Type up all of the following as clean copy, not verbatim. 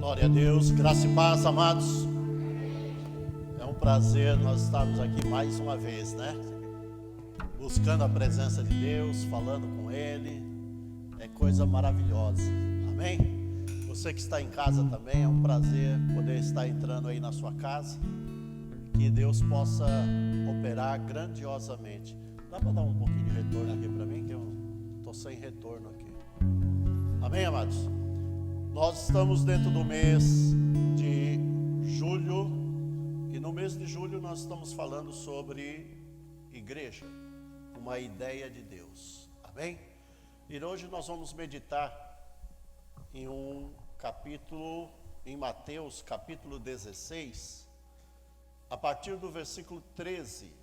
Glória a Deus, graça e paz, amados. É um prazer nós estarmos aqui mais uma vez, né? Buscando a presença de Deus, falando com Ele, é coisa maravilhosa, amém? Você que está em casa também, é um prazer poder estar entrando aí na sua casa, que Deus possa operar grandiosamente. Dá para dar um pouquinho de retorno aqui para mim, que eu estou sem retorno aqui, amém, amados? Nós estamos dentro do mês de julho, e no mês de julho nós estamos falando sobre igreja, uma ideia de Deus, amém? E hoje nós vamos meditar em um capítulo, em Mateus, capítulo 16, a partir do versículo 13.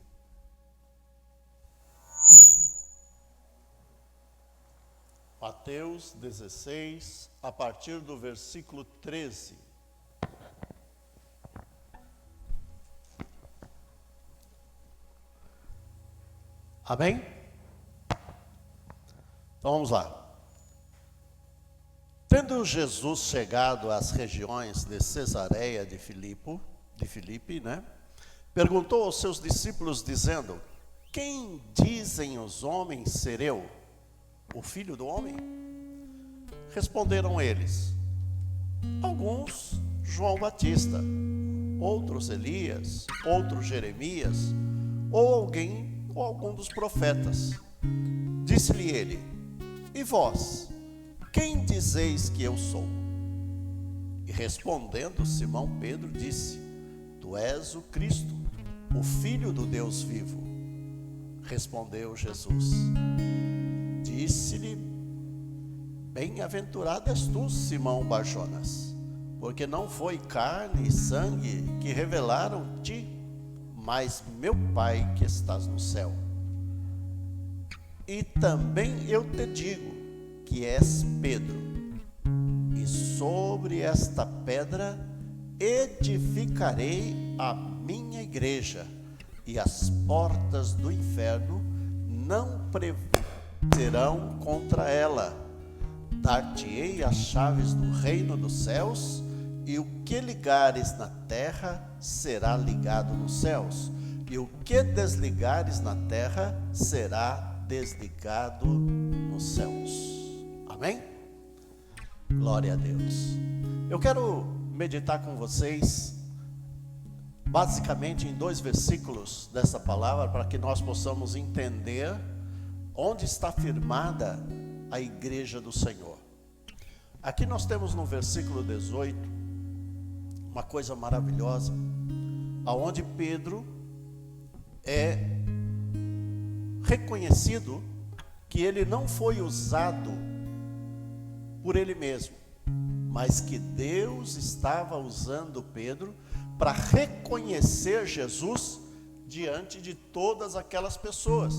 Mateus 16, a partir do versículo 13. Amém? Então vamos lá. Tendo Jesus chegado às regiões de Cesareia de Filipe, né? Perguntou aos seus discípulos dizendo: quem dizem os homens ser eu, o Filho do Homem? Responderam eles: alguns João Batista, outros Elias, outros Jeremias, ou algum dos profetas. Disse-lhe ele: e vós, quem dizeis que eu sou? E respondendo Simão Pedro disse: tu és o Cristo, o Filho do Deus vivo. Respondeu Jesus: disse-lhe: bem-aventurado és tu, Simão Barjonas, porque não foi carne e sangue que revelaram-te, mas meu Pai que estás no céu. E também eu te digo que és Pedro, e sobre esta pedra edificarei a minha igreja, e as portas do inferno não prevalecerão contra ela. Dar-te-ei as chaves do reino dos céus, e o que ligares na terra será ligado nos céus, e o que desligares na terra será desligado nos céus. Amém? Glória a Deus. Eu quero meditar com vocês basicamente em 2 versículos dessa palavra, para que nós possamos entender onde está firmada a igreja do Senhor. Aqui nós temos no versículo 18 uma coisa maravilhosa, aonde Pedro é reconhecido que ele não foi usado por ele mesmo, mas que Deus estava usando Pedro para reconhecer Jesus diante de todas aquelas pessoas.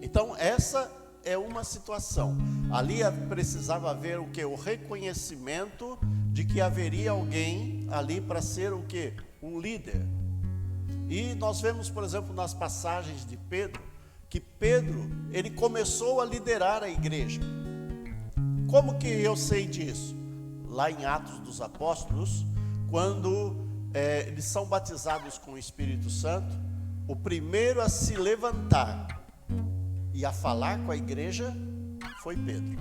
Então essa é uma situação. Ali precisava haver o que? O reconhecimento de que haveria alguém ali para ser o que? Um líder. E nós vemos, por exemplo, nas passagens de Pedro, que Pedro, ele começou a liderar a igreja. Como que eu sei disso? Lá em Atos dos Apóstolos, quando eles são batizados com o Espírito Santo, o primeiro a se levantar e a falar com a igreja foi Pedro.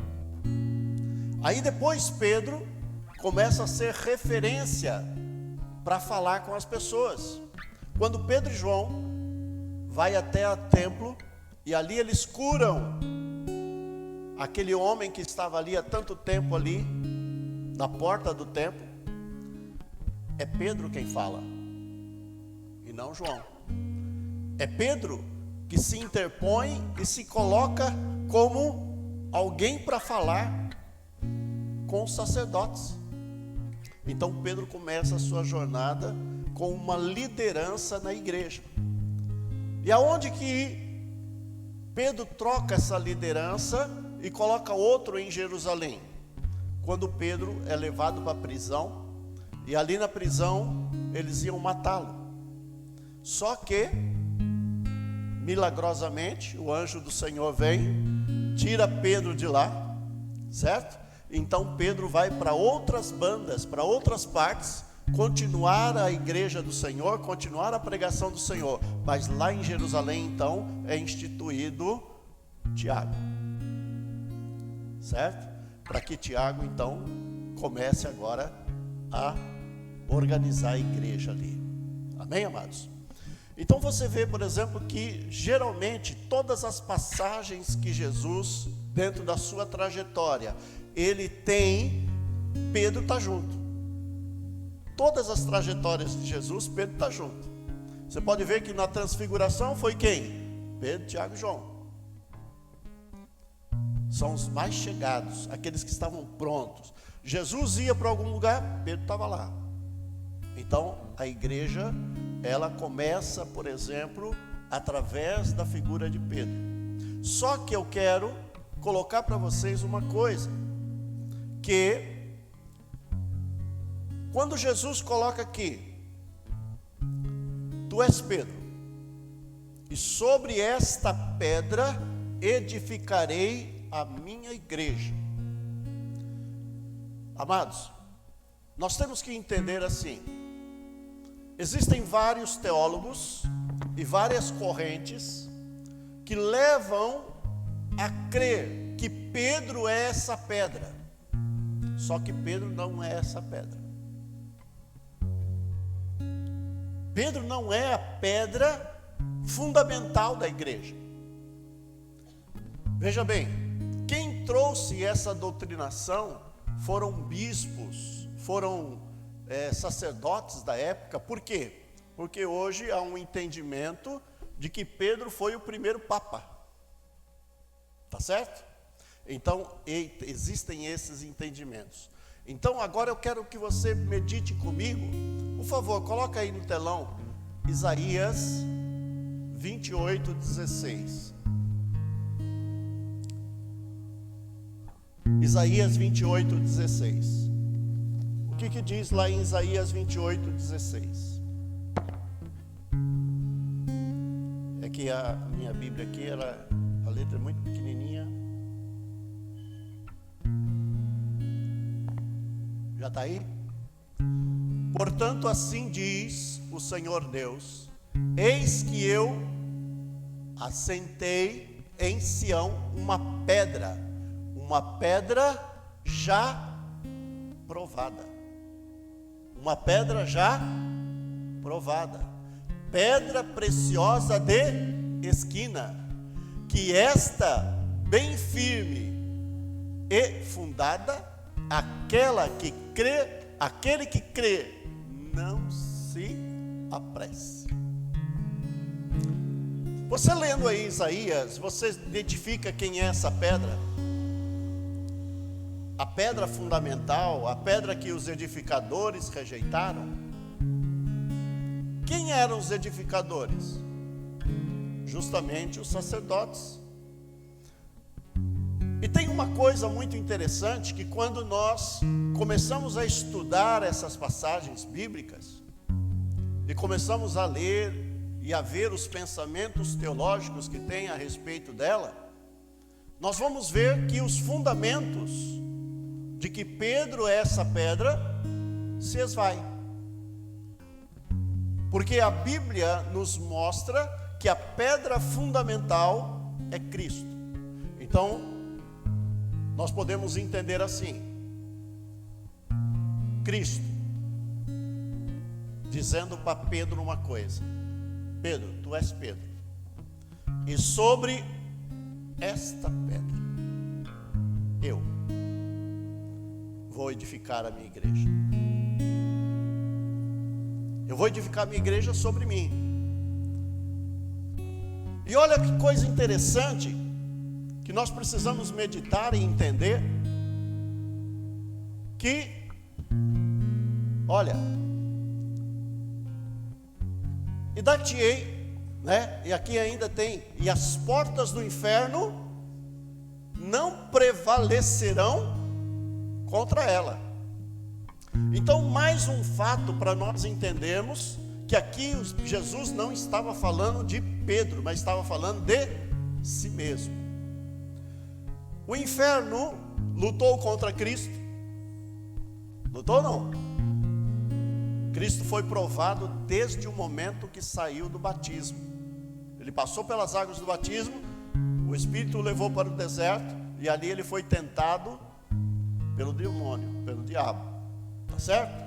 Aí depois Pedro começa a ser referência para falar com as pessoas. Quando Pedro e João vai até o templo e ali eles curam aquele homem que estava ali há tanto tempo ali na porta do templo, é Pedro quem fala e não João. É Pedro que se interpõe e se coloca como alguém para falar com os sacerdotes. Então Pedro começa a sua jornada com uma liderança na igreja. E aonde que Pedro troca essa liderança e coloca outro em Jerusalém? Quando Pedro é levado para a prisão, e ali na prisão eles iam matá-lo. Só que milagrosamente o anjo do Senhor vem, tira Pedro de lá, certo? Então Pedro vai para outras bandas, para outras partes, continuar a igreja do Senhor, continuar a pregação do Senhor. Mas lá em Jerusalém, então, é instituído Tiago, certo? Para que Tiago, então, comece agora a organizar a igreja ali. Amém, amados? Então você vê, por exemplo, que geralmente todas as passagens que Jesus, dentro da sua trajetória, ele tem, Pedro está junto. Todas as trajetórias de Jesus, Pedro está junto. Você pode ver que na transfiguração foi quem? Pedro, Tiago e João. São os mais chegados, aqueles que estavam prontos. Jesus ia para algum lugar, Pedro estava lá. Então a igreja, ela começa, por exemplo, através da figura de Pedro. Só que eu quero colocar para vocês uma coisa, que quando Jesus coloca aqui, tu és Pedro, e sobre esta pedra edificarei a minha igreja. Amados, nós temos que entender assim, existem vários teólogos e várias correntes que levam a crer que Pedro é essa pedra. Só que Pedro não é essa pedra. Pedro não é a pedra fundamental da igreja. Veja bem, quem trouxe essa doutrinação foram bispos, foram sacerdotes da época. Por quê? Porque hoje há um entendimento de que Pedro foi o primeiro papa. Tá certo? Então, existem esses entendimentos. Então, agora eu quero que você medite comigo. Por favor, coloca aí no telão Isaías 28:16. Isaías 28:16. O que diz lá em Isaías 28:16? É que a minha Bíblia aqui, a letra é muito pequenininha. Já está aí? Portanto, assim diz o Senhor Deus: eis que eu assentei em Sião uma pedra já provada. Uma pedra já provada, pedra preciosa de esquina, que esta bem firme e fundada, aquele que crê, não se apresse. Você lendo aí Isaías, você identifica quem é essa pedra? A pedra fundamental, a pedra que os edificadores rejeitaram. Quem eram os edificadores? Justamente os sacerdotes. E tem uma coisa muito interessante, que quando nós começamos a estudar essas passagens bíblicas, e começamos a ler e a ver os pensamentos teológicos que tem a respeito dela, nós vamos ver que os fundamentos de que Pedro é essa pedra se esvai. Porque a Bíblia nos mostra que a pedra fundamental é Cristo. Então, nós podemos entender assim: Cristo dizendo para Pedro uma coisa: Pedro, tu és Pedro, e sobre esta pedra eu vou edificar a minha igreja. Eu vou edificar a minha igreja sobre mim. E olha que coisa interessante, que nós precisamos meditar e entender, que, olha, e dar-te-ei, né? E aqui ainda tem: e as portas do inferno não prevalecerão contra ela. Então, mais um fato para nós entendermos que aqui Jesus não estava falando de Pedro, mas estava falando de si mesmo. O inferno lutou contra Cristo? Lutou ou não? Cristo foi provado desde o momento que saiu do batismo. Ele passou pelas águas do batismo, o Espírito o levou para o deserto, e ali ele foi tentado pelo demônio, pelo diabo. Tá certo?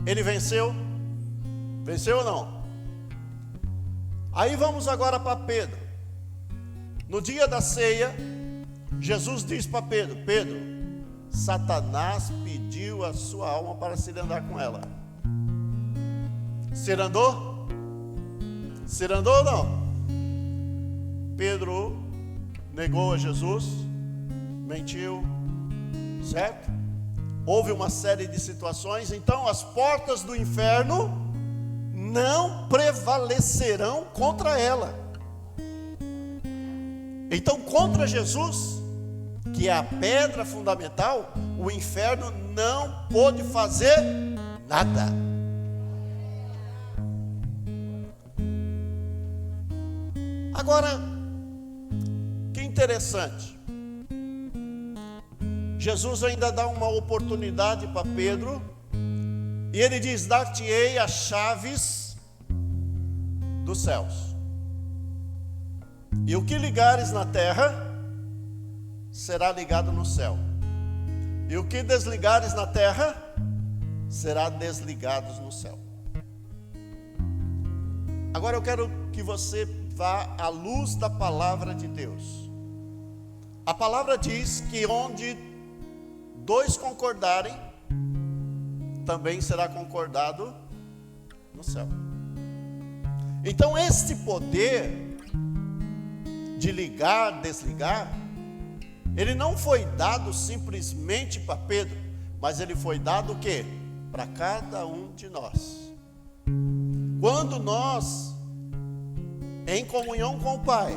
Ele venceu? Venceu ou não? Aí vamos agora para Pedro. No dia da ceia, Jesus diz para Pedro: Pedro, Satanás pediu a sua alma para se andar com ela. Se andou? Se andou ou não? Pedro negou a Jesus, mentiu, certo? Houve uma série de situações. Então as portas do inferno não prevalecerão contra ela. Então, contra Jesus, que é a pedra fundamental, o inferno não pôde fazer nada. Agora, que interessante, Jesus ainda dá uma oportunidade para Pedro, e ele diz: dar-te-ei as chaves dos céus, e o que ligares na terra, será ligado no céu, e o que desligares na terra, será desligado no céu. Agora eu quero que você vá à luz da palavra de Deus. A palavra diz que onde dois concordarem, também será concordado no céu. Então este poder de ligar, desligar, ele não foi dado simplesmente para Pedro, mas ele foi dado o quê? Para cada um de nós. Quando nós, em comunhão com o Pai,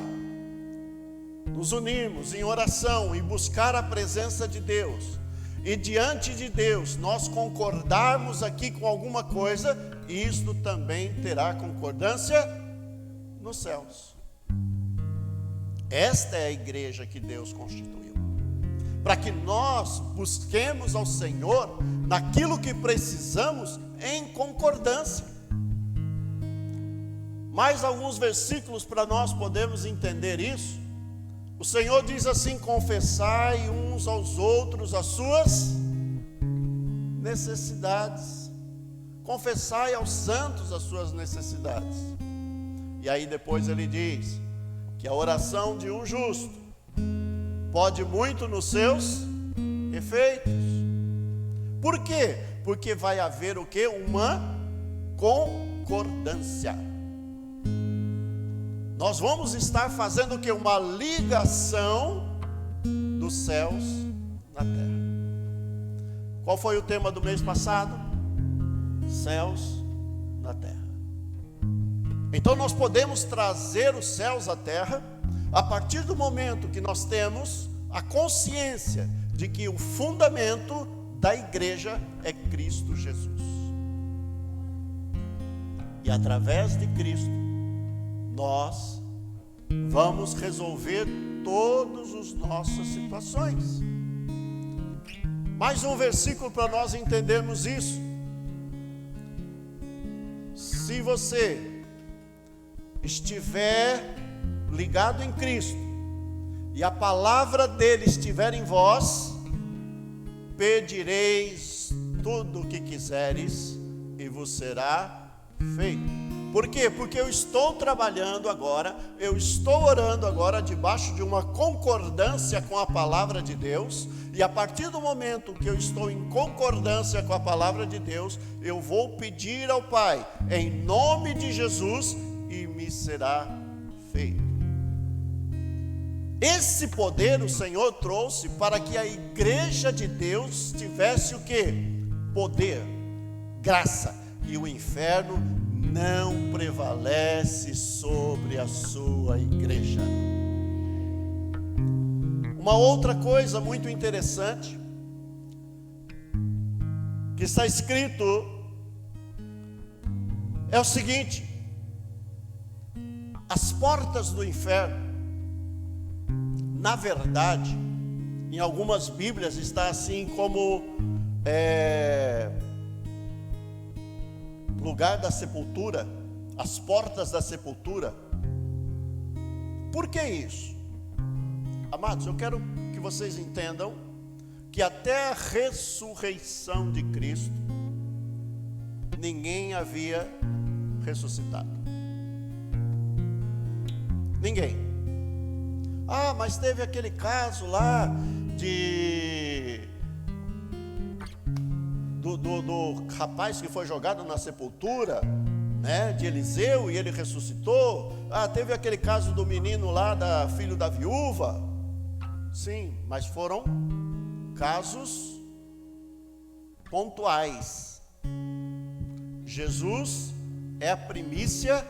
nos unirmos em oração e buscar a presença de Deus, e diante de Deus nós concordarmos aqui com alguma coisa, isto também terá concordância nos céus. Esta é a igreja que Deus constituiu, para que nós busquemos ao Senhor naquilo que precisamos em concordância. Mais alguns versículos para nós podermos entender isso. O Senhor diz assim: confessai uns aos outros as suas necessidades. Confessai aos santos as suas necessidades. E aí depois ele diz que a oração de um justo pode muito nos seus efeitos. Por quê? Porque vai haver o quê? Uma concordância. Nós vamos estar fazendo o quê? Uma ligação dos céus na terra. Qual foi o tema do mês passado? Céus na terra. Então nós podemos trazer os céus à terra a partir do momento que nós temos a consciência de que o fundamento da igreja é Cristo Jesus. E através de Cristo, nós vamos resolver todas as nossas situações. Mais um versículo para nós entendermos isso. Se você estiver ligado em Cristo e a palavra dele estiver em vós, pedireis tudo o que quiseres e vos será feito. Por quê? Porque eu estou trabalhando agora, eu estou orando agora debaixo de uma concordância com a palavra de Deus, e a partir do momento que eu estou em concordância com a palavra de Deus, eu vou pedir ao Pai, em nome de Jesus, e me será feito. Esse poder o Senhor trouxe para que a igreja de Deus tivesse o quê? Poder, graça, e o inferno não prevalece sobre a sua igreja. Uma outra coisa muito interessante que está escrito é o seguinte: as portas do inferno, na verdade, Em algumas Bíblias está assim como lugar da sepultura, as portas da sepultura. Por que isso? Amados, eu quero que vocês entendam que até a ressurreição de Cristo, ninguém havia ressuscitado. Ninguém. Ah, mas teve aquele caso lá do rapaz que foi jogado na sepultura, né, de Eliseu, e ele ressuscitou. Ah, teve aquele caso do menino lá, filho da viúva. Sim, mas foram casos pontuais. Jesus é a primícia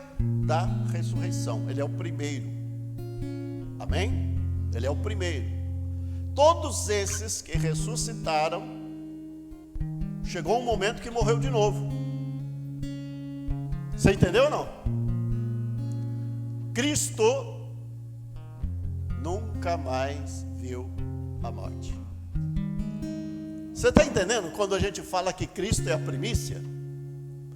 da ressurreição. Ele é o primeiro. Amém? Ele é o primeiro. Todos esses que ressuscitaram, chegou um momento que morreu de novo. Você entendeu ou não? Cristo nunca mais viu a morte. Você está entendendo quando a gente fala que Cristo é a primícia?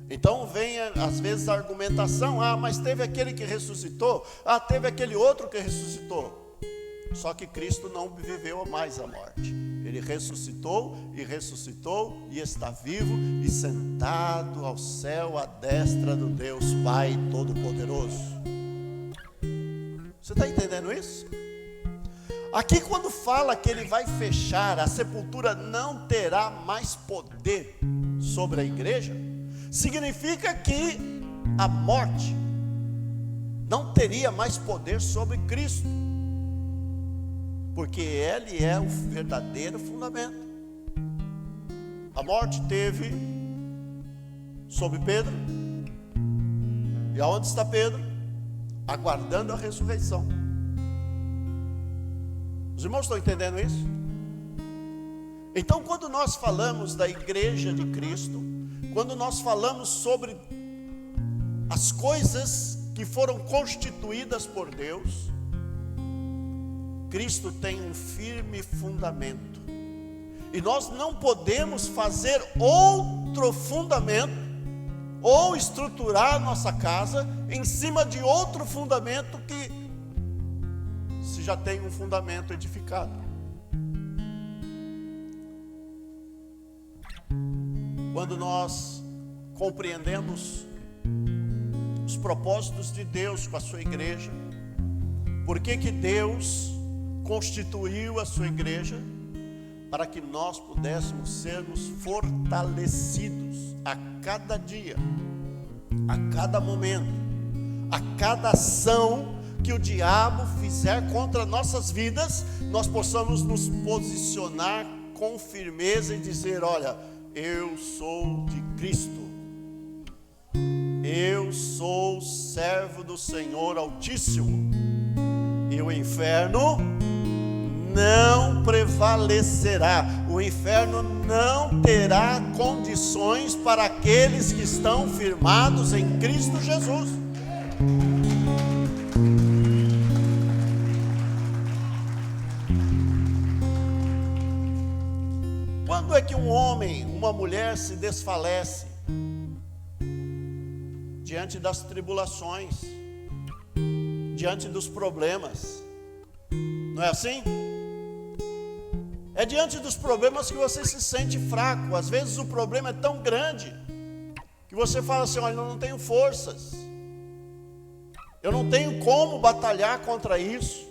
Então vem às vezes a argumentação: ah, mas teve aquele que ressuscitou, ah, teve aquele outro que ressuscitou. Só que Cristo não viveu mais a morte. Ele ressuscitou e está vivo e sentado ao céu à destra do Deus Pai Todo-Poderoso. Você está entendendo isso? Aqui quando fala que ele vai fechar, a sepultura não terá mais poder sobre a igreja, significa que a morte não teria mais poder sobre Cristo, porque ele é o verdadeiro fundamento. A morte teve sobre Pedro, e aonde está Pedro? Aguardando a ressurreição. Os irmãos estão entendendo isso? Então, quando nós falamos da igreja de Cristo, quando nós falamos sobre as coisas que foram constituídas por Deus, Cristo tem um firme fundamento, e nós não podemos fazer outro fundamento, ou estruturar nossa casa em cima de outro fundamento que se já tem um fundamento edificado. Quando nós compreendemos os propósitos de Deus com a sua igreja, por que Deus constituiu a sua igreja? Para que nós pudéssemos sermos fortalecidos a cada dia, a cada momento, a cada ação que o diabo fizer contra nossas vidas, nós possamos nos posicionar com firmeza e dizer: olha, eu sou de Cristo, eu sou servo do Senhor Altíssimo, e o inferno não prevalecerá, o inferno não terá condições para aqueles que estão firmados em Cristo Jesus. Quando é que um homem, uma mulher se desfalece? Diante das tribulações, diante dos problemas. Não é assim? É diante dos problemas que você se sente fraco. Às vezes o problema é tão grande que você fala assim: olha, eu não tenho forças, eu não tenho como batalhar contra isso.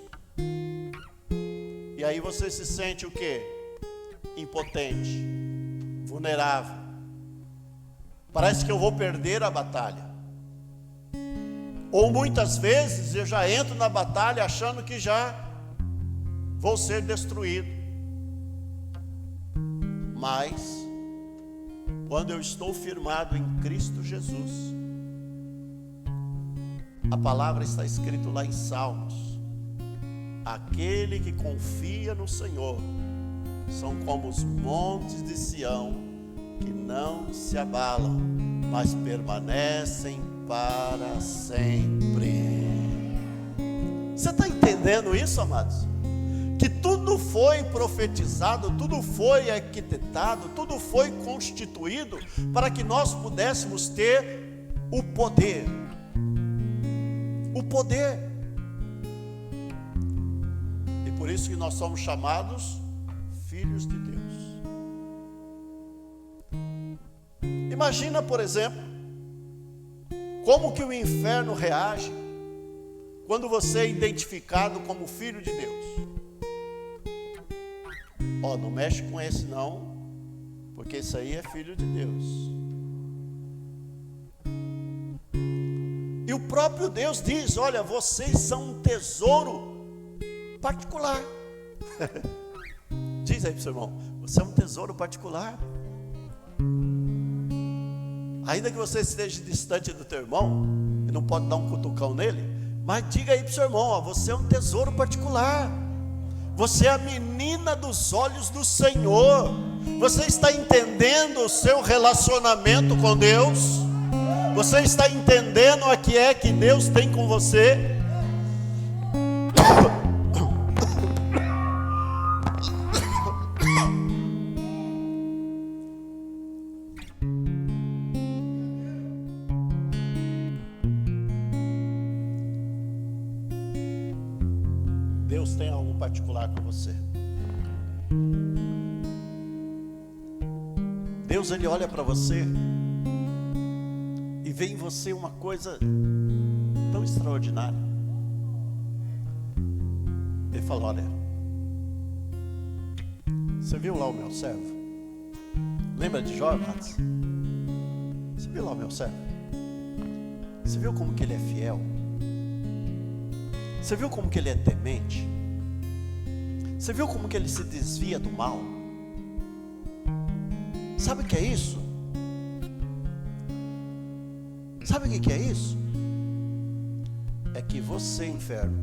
E aí você se sente o quê? Impotente, vulnerável. Parece que eu vou perder a batalha. Ou muitas vezes eu já entro na batalha achando que já vou ser destruído. Mas quando eu estou firmado em Cristo Jesus, a palavra está escrito lá em Salmos: aquele que confia no Senhor são como os montes de Sião, que não se abalam, mas permanecem para sempre. Você está entendendo isso, amados? Que que tudo foi profetizado, tudo foi arquitetado, tudo foi constituído para que nós pudéssemos ter o poder. O poder. E por isso que nós somos chamados filhos de Deus. Imagina, por exemplo, como que o inferno reage quando você é identificado como filho de Deus. Ó, não mexe com esse não, porque esse aí é filho de Deus. E o próprio Deus diz: olha, vocês são um tesouro particular. Diz aí para o seu irmão: você é um tesouro particular. Ainda que você esteja distante do teu irmão e não pode dar um cutucão nele, mas diga aí para o seu irmão: ó, você é um tesouro particular. Você é a menina dos olhos do Senhor. Você está entendendo o seu relacionamento com Deus? Você está entendendo o que é que Deus tem com você? Deus tem algo particular com você. Deus, Ele olha para você e vê em você uma coisa tão extraordinária. Ele fala: olha, você viu lá o meu servo? Lembra de Jó, Matos? Você viu lá o meu servo? Você viu como que ele é fiel? Você viu como que ele é temente? Você viu como que ele se desvia do mal? Sabe o que é isso? Sabe o que é isso? É que você, inferno,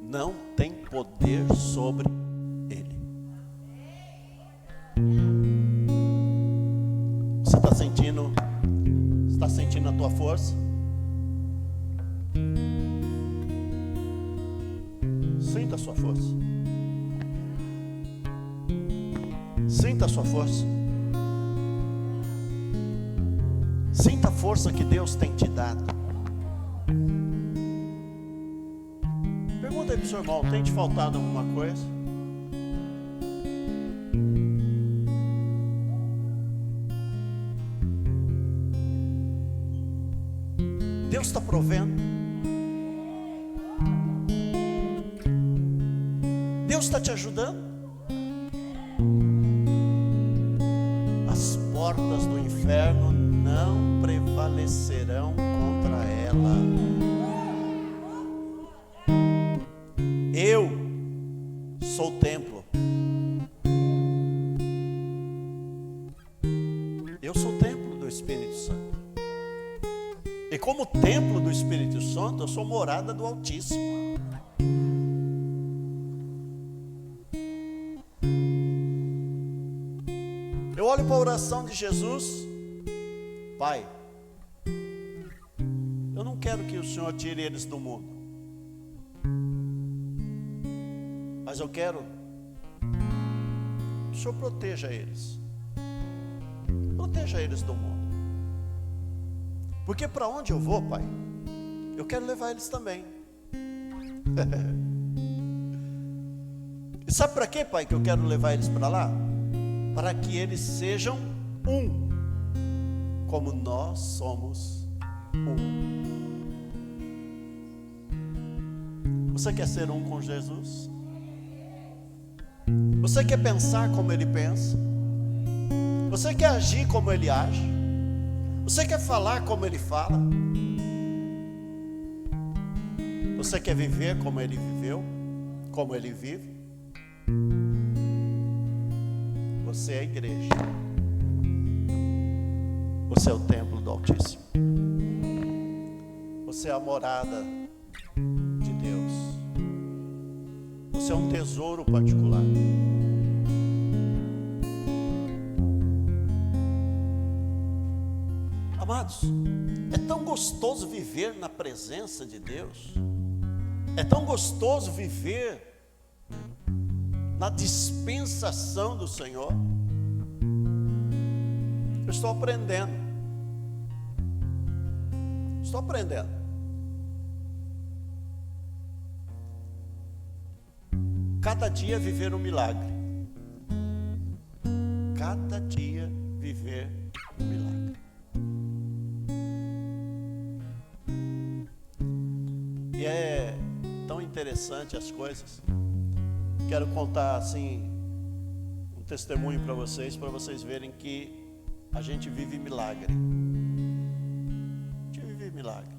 não tem poder sobre ele. Você está sentindo? Está sentindo a tua força? Sinta a sua força. Sinta a sua força. Sinta a força que Deus tem te dado. Pergunta aí para o seu irmão: tem te faltado alguma coisa? Deus está provendo. Deus está te ajudando. As portas do inferno não prevalecerão contra ela. Eu sou o templo. Eu sou o templo do Espírito Santo. E como templo do Espírito Santo, eu sou morada do Altíssimo. Eu olho para a oração de Jesus: Pai, eu não quero que o Senhor tire eles do mundo, mas eu quero que o Senhor proteja eles. Proteja eles do mundo. Porque para onde eu vou, Pai, eu quero levar eles também. E sabe para quê, Pai, que eu quero levar eles para lá? Para que eles sejam um, como nós somos um. Você quer ser um com Jesus? Você quer pensar como Ele pensa? Você quer agir como Ele age? Você quer falar como Ele fala? Você quer viver como Ele viveu? Como Ele vive? Você é a igreja. Você é o templo do Altíssimo. Você é a morada de Deus. Você é um tesouro particular. Amados, é tão gostoso viver na presença de Deus, é tão gostoso viver na dispensação do Senhor. Eu estou aprendendo. Cada dia viver um milagre. Cada dia viver um milagre. E é tão interessante as coisas. Quero contar assim um testemunho para vocês verem que a gente vive milagre. A gente vive milagre.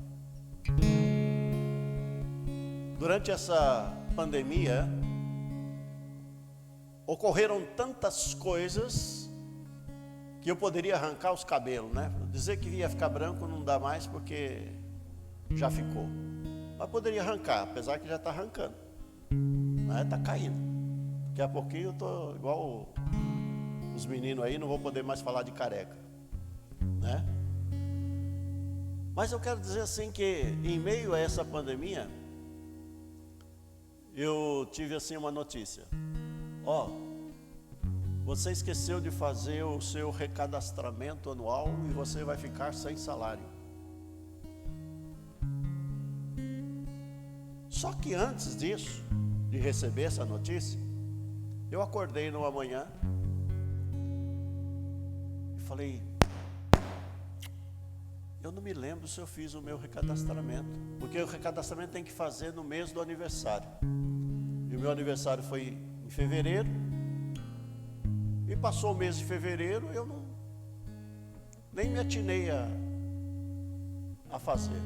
Durante essa pandemia, ocorreram tantas coisas que eu poderia arrancar os cabelos, né? Dizer que ia ficar branco não dá mais porque já ficou. Mas poderia arrancar, apesar que já está arrancando. Está caindo. Daqui a pouquinho eu estou igual os meninos aí, não vou poder mais falar de careca, né? Mas eu quero dizer assim que em meio a essa pandemia, eu tive assim uma notícia. Você esqueceu de fazer o seu recadastramento anual e você vai ficar sem salário. Só que antes disso, de receber essa notícia, eu acordei numa manhã e falei, eu não me lembro se eu fiz o meu recadastramento, porque o recadastramento tem que fazer no mês do aniversário. E o meu aniversário foi em fevereiro, e passou o mês de fevereiro, eu nem me atinei a fazer.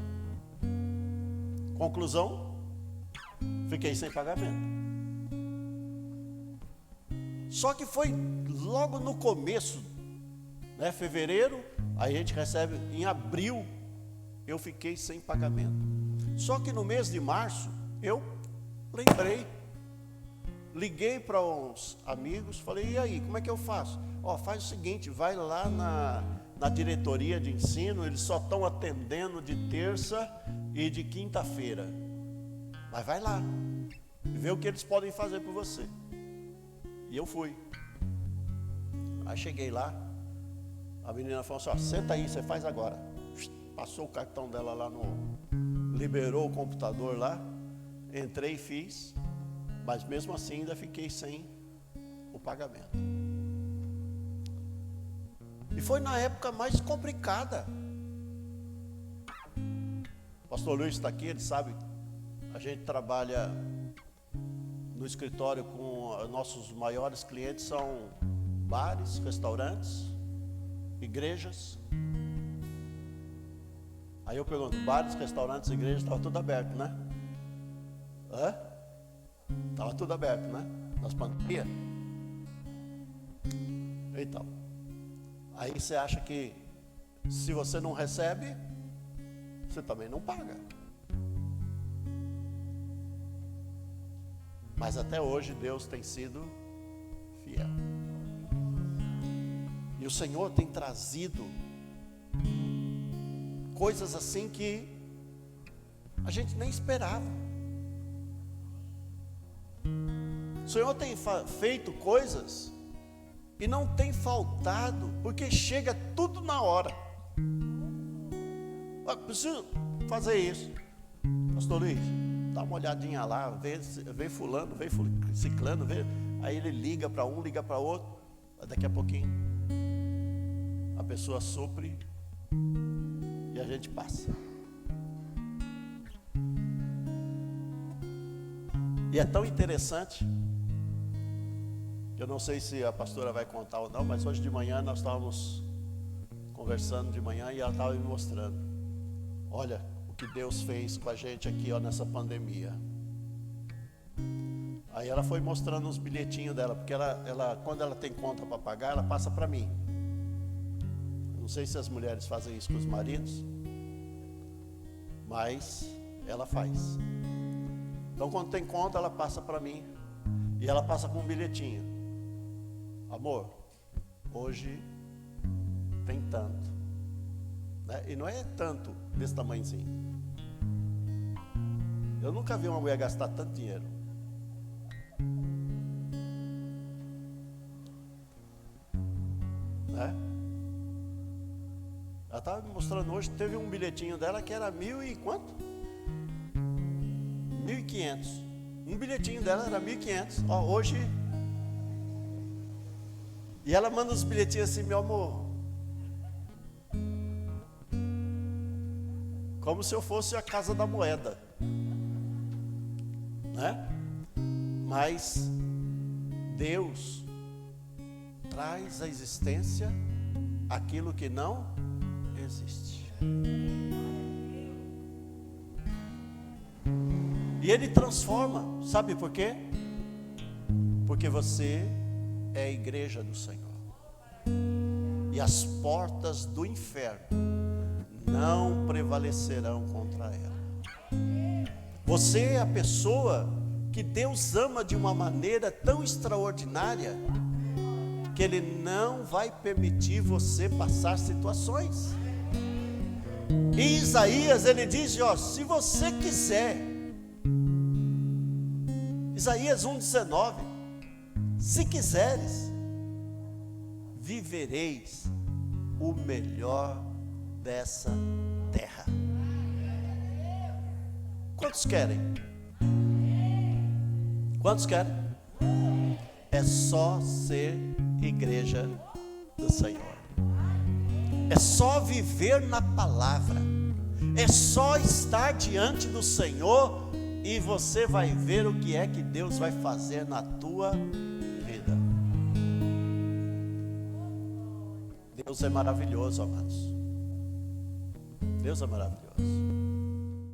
Conclusão, fiquei sem pagamento. Só que foi logo no começo, né? Fevereiro, aí a gente recebe em abril, eu fiquei sem pagamento. Só que no mês de março, eu lembrei, liguei para uns amigos, falei, e aí, como é que eu faço? Faz o seguinte, vai lá na diretoria de ensino, eles só estão atendendo de terça e de quinta-feira. Mas vai lá, vê o que eles podem fazer por você. E eu fui. Aí cheguei lá, a menina falou assim, senta aí, você faz agora. Passou o cartão dela lá liberou o computador lá, entrei e fiz, mas mesmo assim ainda fiquei sem o pagamento. E foi na época mais complicada. O pastor Luiz está aqui, ele sabe, a gente trabalha no escritório com nossos maiores clientes são bares, restaurantes, igrejas. Aí eu pergunto, bares, restaurantes, igrejas, estava tudo aberto, né? Estava tudo aberto, né? Nas pandemias. Então, aí você acha que se você não recebe, você também não paga. Mas até hoje Deus tem sido fiel. E o Senhor tem trazido coisas assim que a gente nem esperava. O Senhor tem feito coisas e não tem faltado, porque chega tudo na hora. Preciso fazer isso. Pastor Luiz, dá uma olhadinha lá, vê fulano, vê ciclano, vê. Aí ele liga para um, liga para outro. Daqui a pouquinho a pessoa supre e a gente passa. E é tão interessante, eu não sei se a pastora vai contar ou não, mas hoje de manhã nós estávamos conversando de manhã e ela estava me mostrando. Olha o que Deus fez com a gente aqui, nessa pandemia. Aí ela foi mostrando os bilhetinhos dela, porque ela quando ela tem conta para pagar, ela passa para mim. Não sei se as mulheres fazem isso com os maridos, mas ela faz. Então quando tem conta, ela passa para mim. E ela passa com um bilhetinho. Amor, hoje tem tanto. né? E não é tanto, desse tamanhozinho. Eu nunca vi uma mulher gastar tanto dinheiro. Né? Ela estava me mostrando hoje, teve um bilhetinho dela que era 1.000 e quanto? 1.500. Um bilhetinho dela era 1.500. Ó, hoje. E ela manda uns bilhetinhos assim, meu amor. Como se eu fosse a Casa da Moeda. Né? Mas Deus traz à existência aquilo que não existe. E Ele transforma, sabe por quê? Porque você é a igreja do Senhor. E as portas do inferno não prevalecerão contra ela. Você é a pessoa que Deus ama de uma maneira tão extraordinária que Ele não vai permitir você passar situações. Em Isaías ele diz, ó, se você quiser, Isaías 1,19, se quiseres, vivereis o melhor dessa terra. Quantos querem? Quantos querem? É só ser igreja do Senhor. É só viver na palavra. É só estar diante do Senhor e você vai ver o que é que Deus vai fazer na tua vida. Deus é maravilhoso, amados. Deus é maravilhoso.